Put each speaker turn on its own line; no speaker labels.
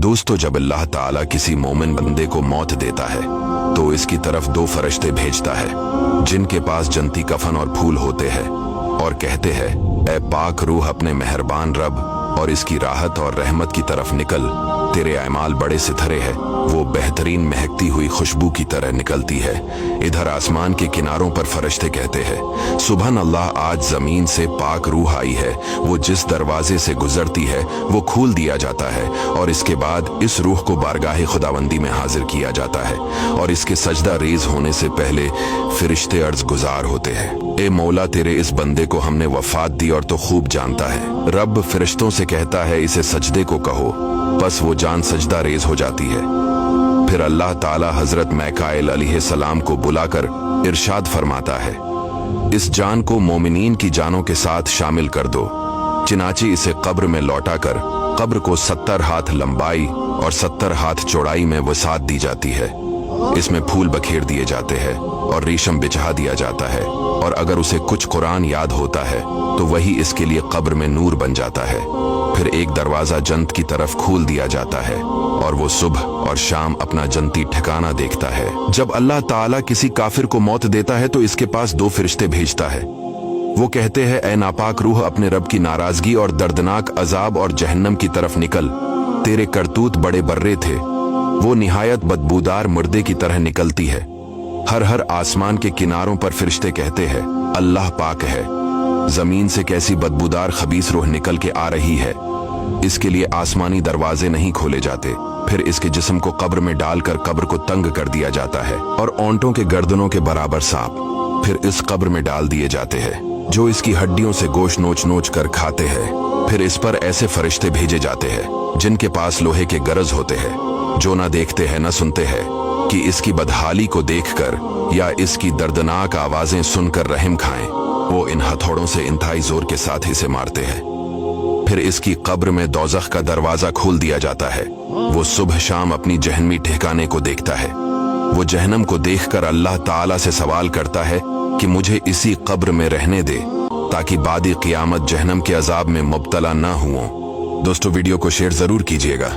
दोस्तों, जब अल्लाह ताला किसी मोमिन बंदे को मौत देता है तो इसकी तरफ दो फरिश्ते भेजता है जिनके पास जन्नती कफन और फूल होते हैं और कहते हैं, ऐ पाक रूह अपने मेहरबान रब और इसकी राहत और रहमत की तरफ निकल। तेरे अमाल बड़े सिथरे हैं, वो बेहतरीन महकती हुई खुशबू की तरह निकलती है। इधर आसमान के किनारों पर फरिश्ते कहते हैं, सुबहान अल्लाह, आज जमीन से पाक रूह आई है। वो जिस दरवाजे से गुजरती है वो खोल दिया जाता है और इसके बाद इस रूह को बारगाह खुदावंदी में हाजिर किया जाता है और इसके सजदा रेज होने से पहले फरिश्ते अर्ज गुजार होते हैं, ए मौला, तेरे इस बंदे को हमने वफात दी और तो खूब जानता है। रब फरिश्तों से कहता है, इसे सजदे को कहो, बस वो जान सजदा रेज हो जाती है। फिर अल्लाह ताला हजरत मैकाइल अलैहिस्सलाम को बुलाकर इरशाद फरमाता है, इस जान को मोमिनीन की जानों के साथ शामिल कर दो। चिनाचे इसे कब्र में लौटाकर कब्र को 70 हाथ लंबाई और 70 हाथ चौड़ाई में वसात दी जाती है। इसमें फूल बखेर दिए जाते हैं और रेशम बिछा दिया जाता है और अगर उसे कुछ कुरान याद होता है तो वही इसके लिए कब्र में नूर बन जाता है। फिर एक दरवाजा जन्नत की तरफ खोल दिया जाता है और वो सुबह और शाम अपना जन्नती ठिकाना देखता है। जब अल्लाह ताला किसी काफिर को मौत देता है तो इसके पास दो फरिश्ते भेजता है। वो कहते हैं, ऐ नापाक रूह अपने रब की नाराजगी और दर्दनाक अजाब और जहन्नम की तरफ निकल। तेरे करतूत बड़े बर्रे थे, वो निहायत बदबूदार मुर्दे की तरह निकलती है। हर आसमान के किनारों पर फरिश्ते कहते हैं, अल्लाह पाक है, जमीन से कैसी बदबूदार खबीस रूह निकल के आ रही है। इसके लिए आसमानी दरवाजे नहीं खोले जाते। फिर इसके जिस्म को कब्र में डालकर कब्र को तंग कर दिया जाता है और ओंटों के गर्दनों के बराबर सांप फिर इस कब्र में डाल दिए जाते हैं जो इसकी हड्डियों से गोश्त नोच नोच कर खाते हैं। फिर इस पर ऐसे फरिश्ते भेजे जाते हैं जिनके पास लोहे के गरज होते हैं, जो ना देखते हैं न सुनते हैं, कि इसकी बदहाली को देखकर या इसकी दर्दनाक आवाजें सुनकर रहम खाएं। वो इन हथौड़ों से इंतहाई जोर के साथ इसे मारते हैं। फिर इसकी कब्र में दोज़ख का दरवाजा खोल दिया जाता है। वो सुबह शाम अपनी जहन्नमी ठिकाने को देखता है। वो जहन्नम को देखकर अल्लाह ताला से सवाल करता है कि मुझे इसी कब्र में रहने दे ताकि बादी क़ियामत जहन्नम के अजाब में मुब्तला ना हुओं। दोस्तों, वीडियो को शेयर जरूर कीजिएगा।